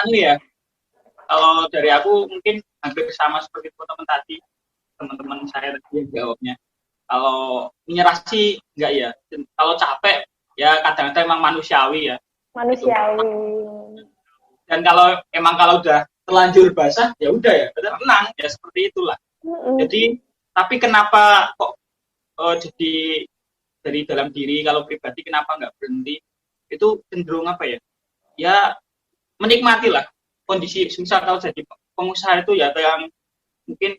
Anu ya. Kalau dari aku mungkin hampir sama seperti teman-teman saya tadi yang jawabnya. Kalau menyerah sih enggak ya. Kalau capek ya kadang-kadang emang manusiawi ya. Manusiawi. Dan kalau udah terlanjur basah ya udah ya, tenang ya, seperti itulah. Jadi tapi kenapa kok jadi dari dalam diri kalau pribadi kenapa nggak berhenti? Itu cenderung apa ya? Ya menikmatilah kondisi. Misal kalau jadi pengusaha itu ya yang mungkin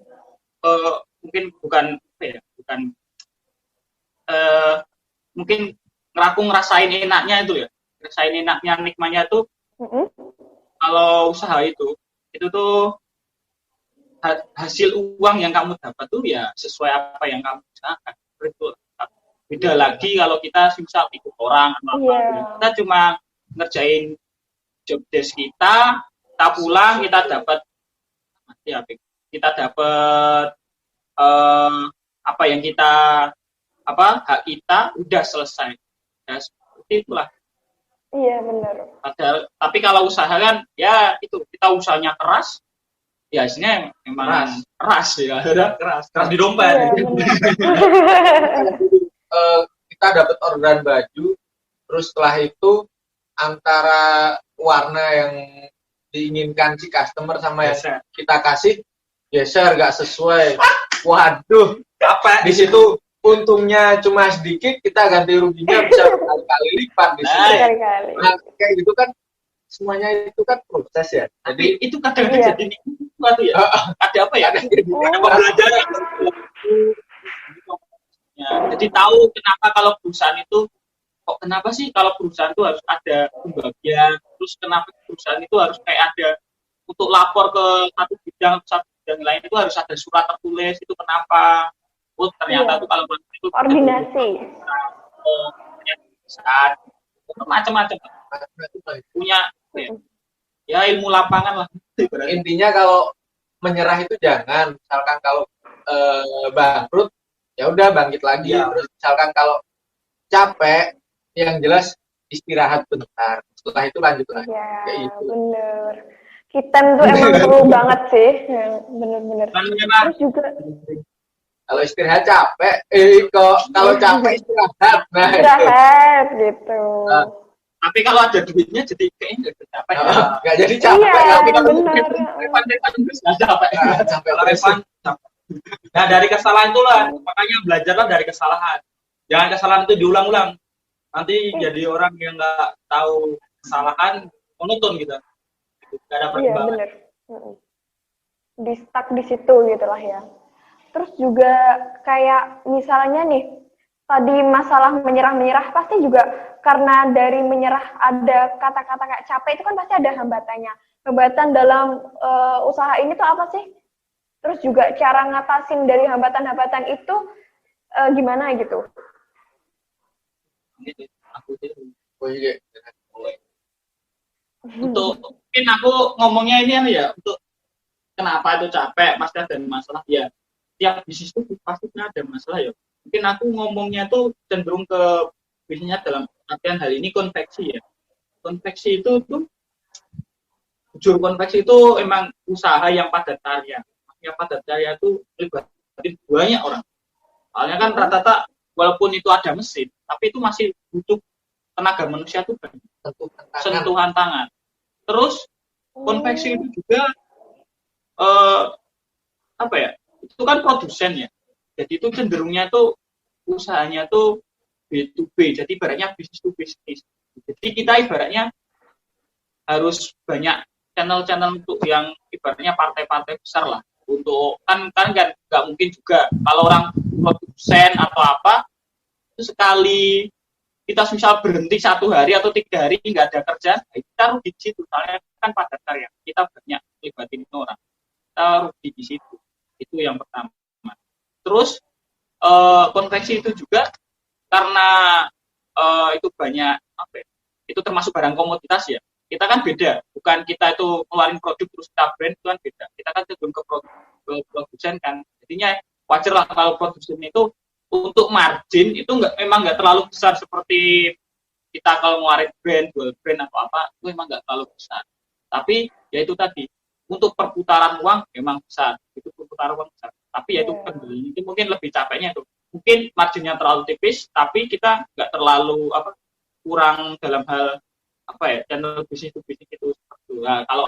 bukan apa ya, mungkin ngerasain enaknya itu ya, ngerasain enaknya, nikmatnya tuh kalau usaha itu tuh hasil uang yang kamu dapat tuh ya sesuai apa yang kamu usahakan. Itu beda lagi kalau kita misal ikut orang kita cuma ngerjain job desk kita pulang kita dapat apa yang kita hak kita udah selesai ya, seperti itulah. Iya benar. Tapi kalau usaha kan ya itu kita usahanya keras ya, hasilnya memang keras ya, keras di dompet. Kita dapat orderan baju, terus setelah itu antara warna yang diinginkan si customer sama yang kita kasih geser nggak sesuai. Waduh, di situ untungnya cuma sedikit, kita ganti ruginya bisa berkali-kali lipat di sini. Nah, kayak gitu kan semuanya itu kan proses ya. Jadi itu kadang-kadang jadi sesuatu ya. Ada apa ya? Ada pembelajaran. Jadi tahu kenapa kalau perusahaan itu kenapa sih kalau perusahaan itu harus ada pembagian, terus kenapa perusahaan itu harus kayak ada untuk lapor ke satu bidang lain itu harus ada surat tertulis, itu kenapa? Ternyata tuh kalau itu koordinasi. Macam-macam punya ya ilmu lapangan lah. Intinya kalau menyerah itu jangan, misalkan kalau bangkrut ya udah bangkit lagi. Terus misalkan kalau capek, yang jelas istirahat bentar, setelah itu lanjut lagi. Ya bener, kita tuh emang perlu banget sih, bener-bener. Terus juga kalau istirahat capek, kalau capek istirahat. Nah, istirahat gitu. Tapi kalau ada duitnya jadi kayaknya nggak capek. Nggak jadi capek. Iya, benar. Nah dari kesalahan itulah, makanya belajarlah dari kesalahan. Jangan kesalahan itu diulang-ulang. Nanti jadi orang yang nggak tahu kesalahan, monoton gitu. Nggak ada perkembangan. Iya benar. Di stuck di situ gitulah ya. Terus juga kayak misalnya nih, tadi masalah menyerah pasti juga karena dari menyerah ada kata-kata kayak capek, itu kan pasti ada hambatannya. Hambatan dalam usaha ini tuh apa sih? Terus juga cara ngatasin dari hambatan-hambatan itu gimana gitu? Untuk mungkin aku ngomongnya ini ya, untuk kenapa itu capek, pasti ada masalah ya. Tiap bisnis itu pasti ada masalah ya. Mungkin aku ngomongnya tuh cenderung ke bisnisnya dalam artian hal ini konveksi ya. Konveksi itu tuh jujur konveksi itu emang usaha yang padat karya. Yang padat karya itu melibatkan banyak orang. Soalnya kan rata-rata walaupun itu ada mesin, tapi itu masih butuh tenaga manusia tuh banyak. Sentuhan tangan. Terus konveksi itu juga apa ya? Itu kan produsen ya. Jadi itu cenderungnya tuh usahanya tuh B2B. Jadi ibaratnya bisnis to bisnis. Jadi kita ibaratnya harus banyak channel-channel untuk yang ibaratnya partai-partai besar lah. Untuk kan nggak mungkin juga kalau orang produsen atau apa itu sekali kita misal berhenti 1 hari atau 3 hari nggak ada kerjaan, kita rugi di situ. Soalnya kan padat karya, kita banyak libatin orang, kita rugi di situ. Itu yang pertama. Terus konveksi itu juga karena itu banyak apa ya, itu termasuk barang komoditas ya. Kita kan beda, bukan kita itu ngeluarin produk terus kita brand, itu kan beda. Kita kan cenderung ke produsen kan. Jadinya wajar lah kalau produsen itu untuk margin itu memang nggak terlalu besar seperti kita kalau ngeluarin jual brand atau apa, itu memang nggak terlalu besar. Tapi ya itu tadi, untuk perputaran uang memang besar, itu perputaran uang besar. Tapi ya itu kendali, itu mungkin lebih capeknya itu. Mungkin marginnya terlalu tipis, tapi kita nggak terlalu kurang dalam hal channel bisnis to bisnis itu. Nah, kalau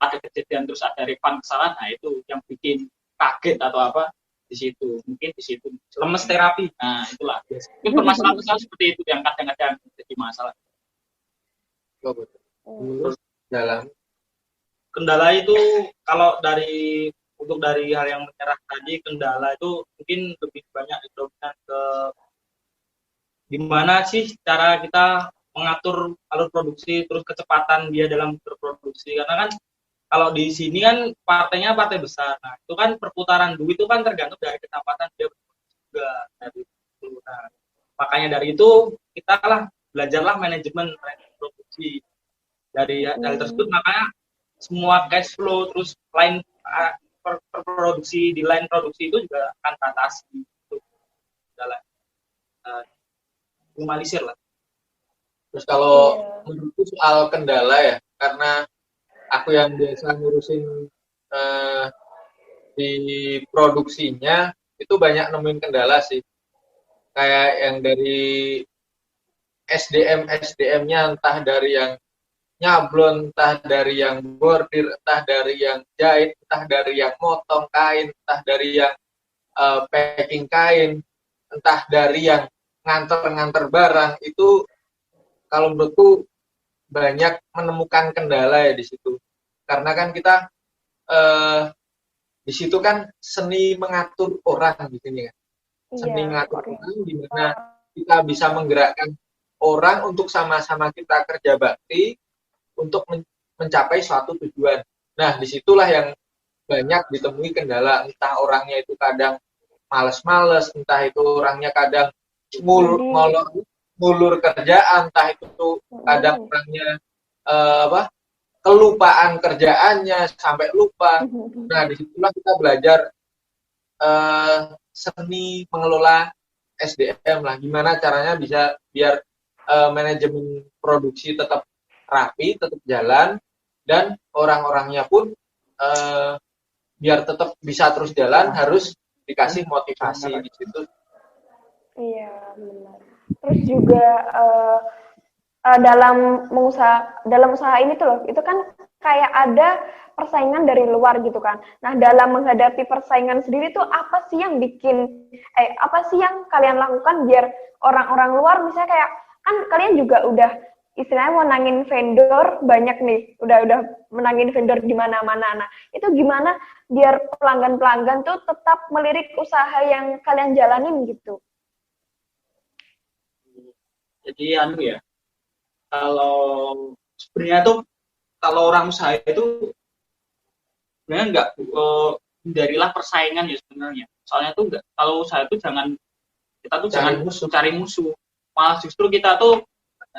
ada kejadian terus ada refund kesalahan, nah itu yang bikin kaget atau apa di situ. Mungkin di situ lemes terapi. Nah, itulah. Mungkin permasalahan seperti itu yang kadang-kadang jadi masalah. Terus dalam kendala itu kalau dari hal yang menyerah tadi, kendala itu mungkin lebih banyak dominan ke gimana sih cara kita mengatur alur produksi, terus kecepatan dia dalam berproduksi. Karena kan kalau di sini kan partainya partai besar, nah itu kan perputaran duit itu kan tergantung dari kecepatan dia berproduksi juga dari itu. Nah, makanya dari itu kita belajarlah manajemen produksi dari hal tersebut. Makanya semua cash flow terus line produksi di line produksi itu juga akan batasi untuk jalan minimalisir lah. Terus kalau menurutku soal kendala ya, karena aku yang biasa ngurusin di produksinya itu banyak nemuin kendala sih. Kayak yang dari SDM-nya entah dari yang nyablon, entah dari yang bordir, entah dari yang jahit, entah dari yang motong kain, entah dari yang packing kain, entah dari yang nganter barang, itu kalau menurutku banyak menemukan kendala ya di situ. Karena kan kita di situ kan seni mengatur orang di sini kan. Seni mengatur orang di mana kita bisa menggerakkan orang untuk sama-sama kita kerja bakti untuk mencapai suatu tujuan. Nah, disitulah yang banyak ditemui kendala. Entah orangnya itu kadang males-males, entah itu orangnya kadang ngulur kerjaan, entah itu kadang orangnya kelupaan kerjaannya sampai lupa. Nah, disitulah kita belajar seni mengelola SDM lah. Gimana caranya bisa biar manajemen produksi tetap rapi, tetap jalan, dan orang-orangnya pun biar tetap bisa terus jalan harus dikasih motivasi di situ. Iya, benar. Terus juga dalam usaha ini tuh loh, itu kan kayak ada persaingan dari luar gitu kan. Nah, dalam menghadapi persaingan sendiri tuh apa sih yang kalian lakukan biar orang-orang luar misalnya kayak kan kalian juga udah istilahnya mau menangin vendor banyak nih, udah menangin vendor di mana-mana. Nah, itu gimana biar pelanggan-pelanggan tuh tetap melirik usaha yang kalian jalanin gitu? Jadi ya, kalau sebenarnya tuh kalau orang usaha itu sebenarnya nggak hindarilah persaingan ya sebenarnya. Soalnya tuh nggak, kalau usaha itu jangan cari musuh. Malah justru kita tuh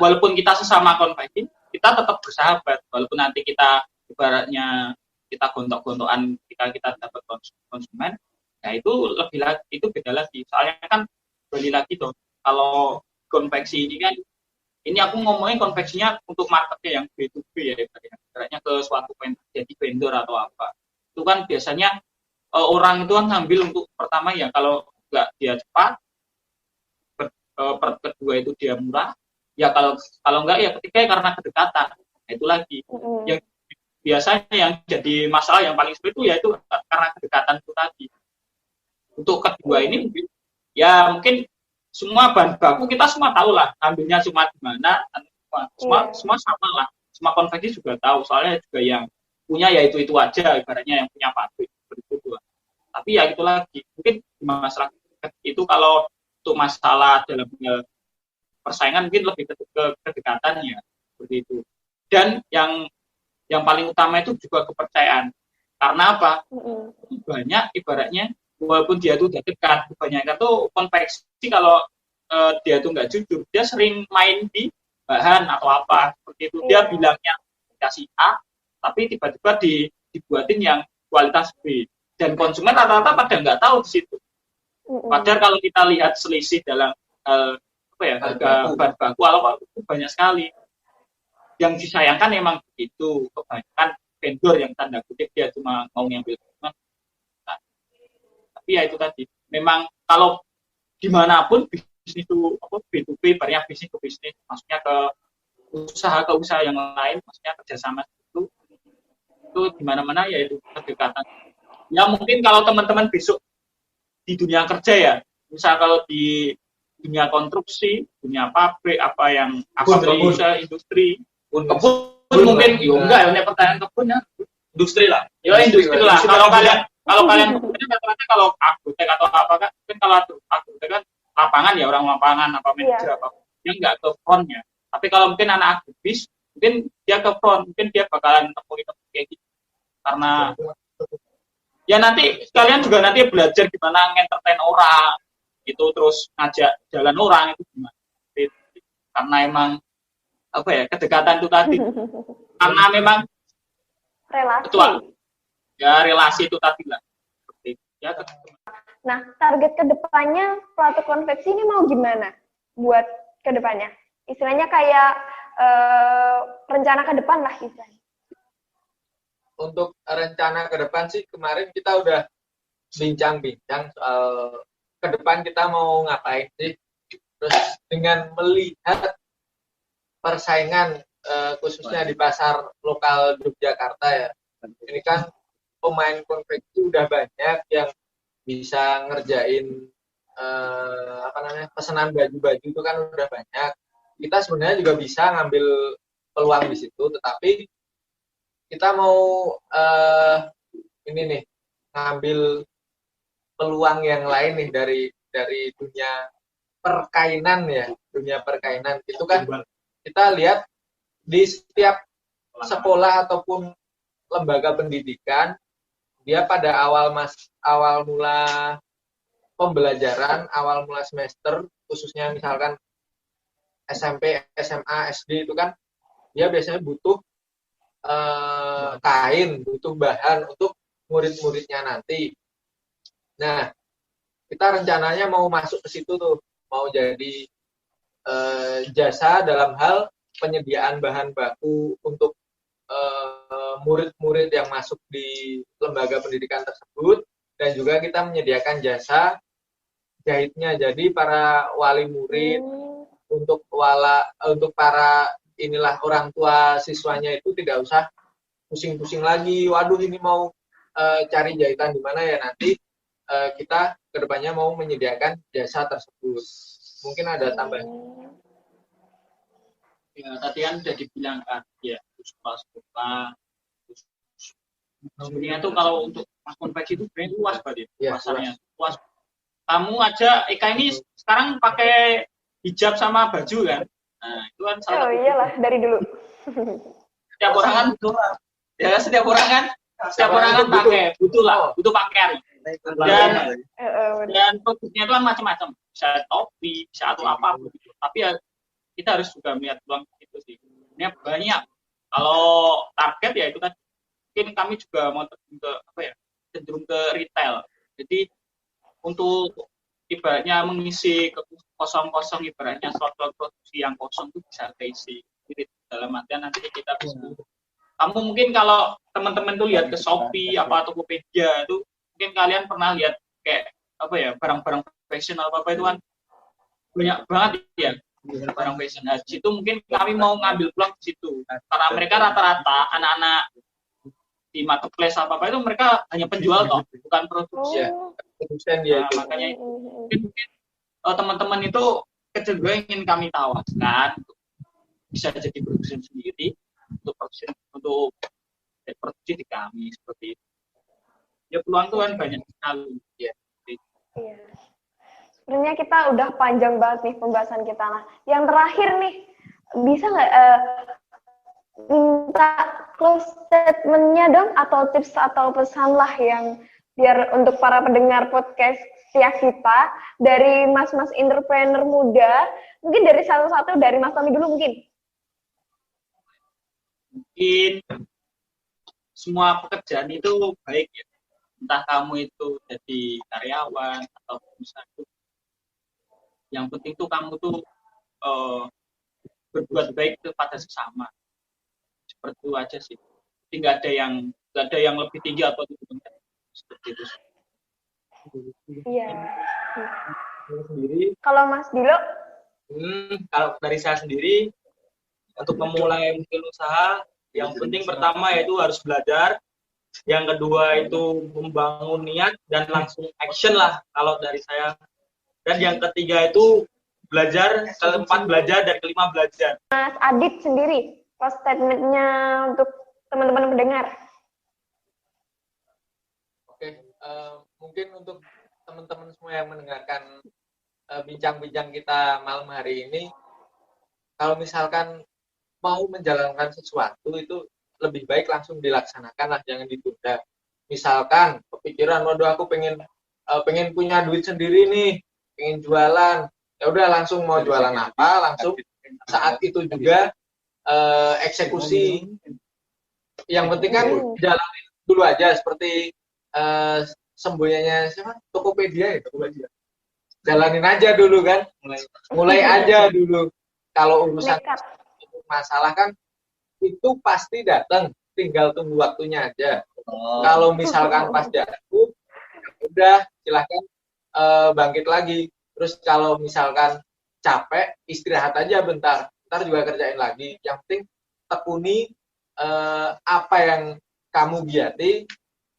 walaupun kita sesama konveksi, kita tetap bersahabat. Walaupun nanti kita ibaratnya kita gontok-gontokan kita dapat konsumen, nah itu lebih lagi, itu beda lagi. Soalnya kan balik lagi tuh, kalau konveksi ini kan, ini aku ngomongin konveksinya untuk marketnya yang B2B ya, ibaratnya ke suatu jadi vendor atau apa. Itu kan biasanya orang itu kan ngambil untuk pertama ya, kalau nggak dia cepat, kedua itu dia murah, ya kalau nggak ya ketiga karena kedekatan. Nah, itu lagi yang biasanya yang jadi masalah yang paling sulit itu ya itu karena kedekatan itu tadi. Untuk kedua ini ya mungkin semua bahan baku kita semua tahu lah, ambilnya cuma di mana, semua sama lah, semua konveksi juga tahu, soalnya juga yang punya ya itu aja, ibaratnya yang punya pabrik begitu. Tapi ya itu lagi, mungkin di masyarakat itu kalau untuk masalah dalam persaingan mungkin lebih ke kedekatan ya, seperti itu. Dan yang paling utama itu juga kepercayaan. Karena apa? Banyak ibaratnya walaupun dia tuh udah dekat, kebanyakan tuh konveksi kalau dia tuh nggak jujur, dia sering main di bahan atau apa seperti itu. Dia bilangnya kasih A, tapi tiba-tiba dibuatin yang kualitas B. Dan konsumen rata-rata pada nggak tahu di situ. Padahal kalau kita lihat selisih dalam harga bahan baku itu banyak sekali. Yang disayangkan memang begitu, kebanyakan vendor yang tanda kutip dia cuma mau ngambil konsumen. Tapi ya itu tadi, memang kalau dimanapun bisnis itu B2B, banyak bisnis ke bisnis, maksudnya ke usaha yang lain, maksudnya kerjasama itu di mana-mana ya itu kedekatan. Ya mungkin kalau teman-teman besok di dunia kerja ya, misal kalau di dunia konstruksi, dunia pabrik, apa yang industri, kebun mungkin, enggak ya, pertanyaan kebun ya, industri lah. Ya industri lah. Kalau kalian rata-rata kalau agrotek atau apa kan kalau agrotek kan lapangan ya, orang lapangan apa manajer apa, dia nggak ke frontnya. Tapi kalau mungkin anak agribis, mungkin dia ke front, mungkin dia bakalan temuin kayak gitu. Karena ya nanti kalian juga nanti belajar gimana ngentertain orang, itu terus ngajak jalan orang itu gimana. Karena emang kedekatan itu tadi. Karena memang relasi. Relasi itu tadi lah. Ya, nah, target kedepannya Plato Konveksi ini mau gimana buat kedepannya? Istilahnya kayak rencana ke depan lah istilahnya. Untuk rencana ke depan sih kemarin kita udah bincang-bincang soal ke depan kita mau ngapain sih. Terus dengan melihat persaingan khususnya di pasar lokal Yogyakarta ya. Ini kan pemain konveksi udah banyak yang bisa ngerjain pesanan baju-baju itu kan udah banyak. Kita sebenarnya juga bisa ngambil peluang di situ, tetapi kita mau ngambil peluang yang lain nih dari dunia perkainan ya, dunia perkainan itu kan kita lihat di setiap sekolah ataupun lembaga pendidikan dia pada awal mula pembelajaran, awal mula semester, khususnya misalkan SMP, SMA, SD itu kan dia biasanya butuh kain, butuh bahan untuk murid-muridnya nanti. Nah, kita rencananya mau masuk ke situ tuh, mau jadi jasa dalam hal penyediaan bahan baku untuk murid-murid yang masuk di lembaga pendidikan tersebut, dan juga kita menyediakan jasa jahitnya. Jadi para wali murid untuk para orang tua siswanya itu tidak usah pusing-pusing lagi. Waduh, ini mau cari jahitan di mana ya, nanti kita kedepannya mau menyediakan jasa tersebut. Mungkin ada tambahan. Ya, tadi kan sudah dibilang kan, ya sekolah. Sebenarnya tuh kalau untuk konveksi itu sebenarnya luas banget ya, pasarnya. Luas. Kamu aja, Eka ini sekarang pakai hijab sama baju kan? Nah, itu kan salah satu. Iyalah, dari dulu. Setiap orang kan setiap orang kan pakai, butuh pakaian. Dan produknya itu kan macam-macam, bisa topi, bisa atau apa begitu. Tapi ya kita harus juga melihat peluang itu sih. Ini banyak. Kalau target ya itu kan mungkin kami juga mau terjun ke apa ya, cenderung ke retail. Jadi untuk ibaratnya mengisi kosong-kosong, ibaratnya slot-slot produksi yang kosong itu bisa keisi. Jadi dalam artian nanti kita bisa. Kamu mungkin kalau teman-teman tuh lihat ke Shopee apa Tokopedia itu, mungkin kalian pernah lihat kayak apa ya, barang-barang fashion apa itu kan banyak banget ya, barang fashion. Nah, di situ mungkin kami mau ngambil peluang di situ. Karena mereka rata-rata anak-anak di marketplace apa itu mereka hanya penjual toh, bukan produksi ya. Produsen dia. Nah, makanya mungkin teman-teman itu kecenderungan ingin kami tawarkan bisa jadi produsen sendiri untuk produksi di kami seperti itu. Ya peluang tuh kan banyak sekali ya. Iya. Sebenarnya kita udah panjang banget nih pembahasan kita. Nah, yang terakhir nih, bisa nggak minta close statement-nya dong, atau tips atau pesan lah yang biar untuk para pendengar podcast setia kita, dari mas-mas entrepreneur muda, mungkin dari satu-satu, dari Mas Tommy dulu mungkin. Mungkin semua pekerjaan itu baik ya, entah kamu itu jadi karyawan atau pengusaha, yang penting tuh kamu tuh berbuat baik kepada sesama, seperti itu aja sih. Jadi nggak ada yang lebih tinggi atau lebih rendah seperti itu. Iya. Sendiri. Kalau Mas Dilo? Kalau dari saya sendiri, untuk memulai mungkin usaha, yang penting pertama yaitu harus belajar. Yang kedua itu membangun niat dan langsung action lah kalau dari saya. Dan yang ketiga itu belajar, keempat belajar, dan kelima belajar. Mas Adit sendiri, close statement-nya untuk teman-teman pendengar. Oke, mungkin untuk teman-teman semua yang mendengarkan bincang-bincang kita malam hari ini, kalau misalkan mau menjalankan sesuatu itu lebih baik langsung dilaksanakan lah, jangan ditunda. Misalkan kepikiran, waduh aku pengen punya duit sendiri nih, pengen jualan, ya udah langsung mau jualan apa, langsung saat itu juga eksekusi. Yang penting kan jalanin dulu aja, seperti semboyannya siapa? Tokopedia ya, Tokopedia. Jalanin aja dulu kan, mulai aja dulu. Kalau urusan masalah kan itu pasti datang, tinggal tunggu waktunya aja. Kalau misalkan pas jatuh, udah silahkan bangkit lagi. Terus kalau misalkan capek, istirahat aja bentar, ntar juga kerjain lagi. Yang penting tekuni apa yang kamu giati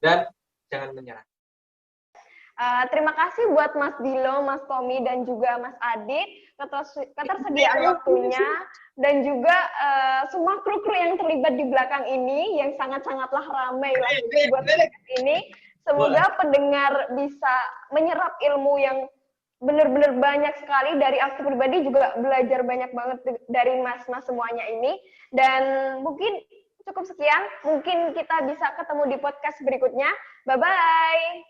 dan jangan menyerah. Terima kasih buat Mas Dilo, Mas Tommy, dan juga Mas Adit ketersediaan waktunya, dan juga semua kru-kru yang terlibat di belakang ini yang sangat-sangatlah ramai lah buat ini. Semoga pendengar bisa menyerap ilmu yang benar-benar banyak sekali. Dari aku pribadi juga belajar banyak banget dari mas-mas semuanya ini. Dan mungkin cukup sekian. Mungkin kita bisa ketemu di podcast berikutnya. Bye-bye.